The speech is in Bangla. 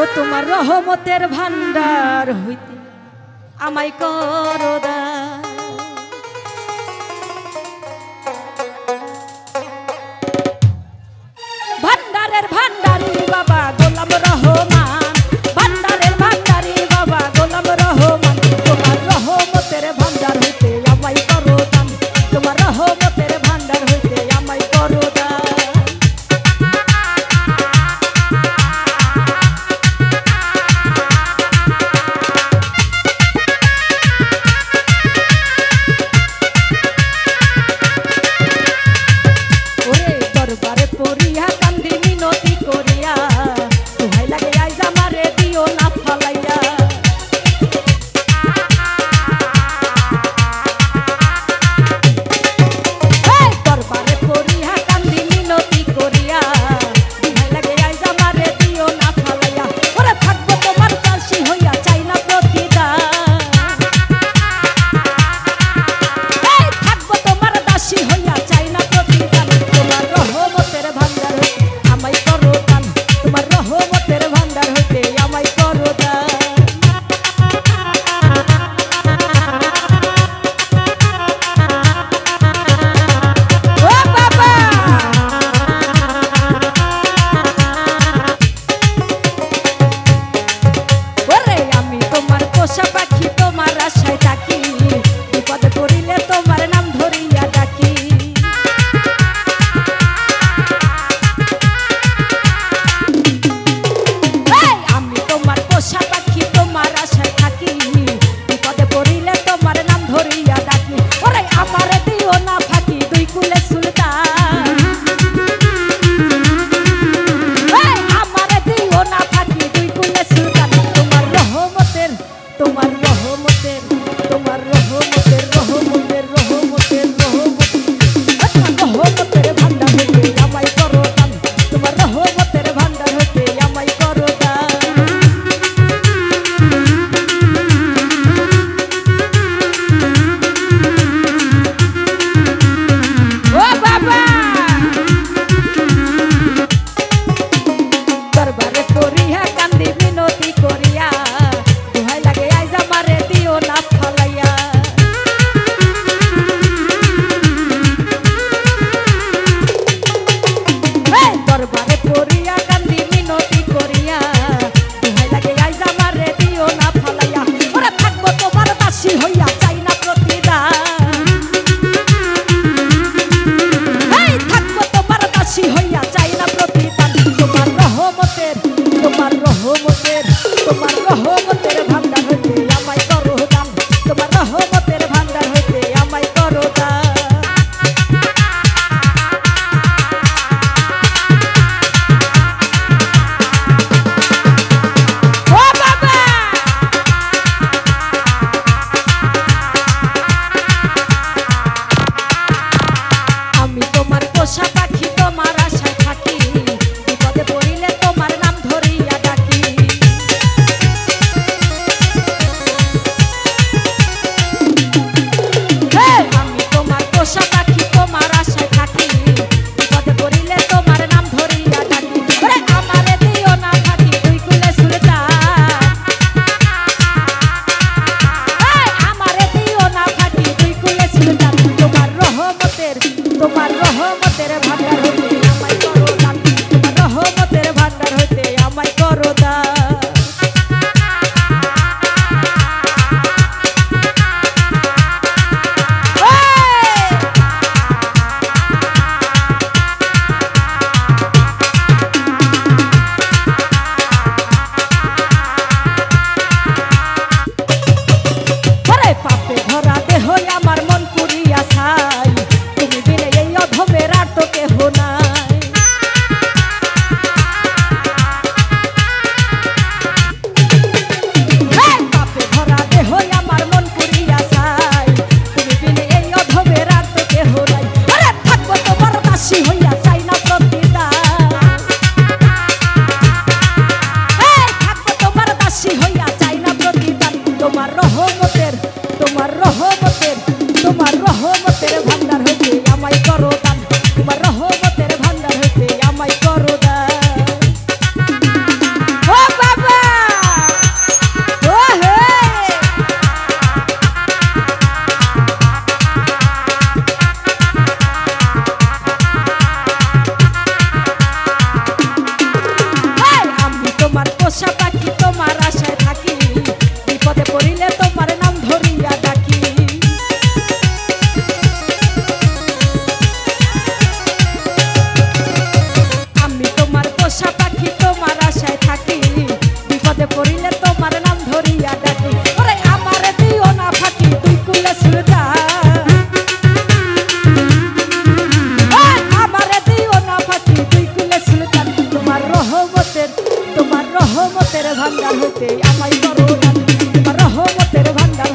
ও তোমার রহমতের ভান্ডার হইতে আমায় করো দান। ভান্ডারের ভান্ডারি বাবা গোলাম রহমান, ভান্ডারের ভান্ডারি বাবা গোলাম রহমান, তোমার রহমতের ভান্ডার হইতে আমায় করো দান, তোমার রহমতের ভান্ডার হইতে আমায় করো দান। দরবারে পড়িয়া কান্দি মিনতি করিয়া দোহাই লাগে পোষা পাখি তোমার আশায় থাকি বিপদে পড়িলে তোমার নাম ধরিয়া ডাকি ওরে আমারে দিও না ফাঁকি তুই কুলে সুলতান আমারে দিও না ফাঁকি তুই কুলে সুলতান তোমার রহমতের ভান্ডার হইতে আমায় করো দান তোমার রহমতের ভান্ডার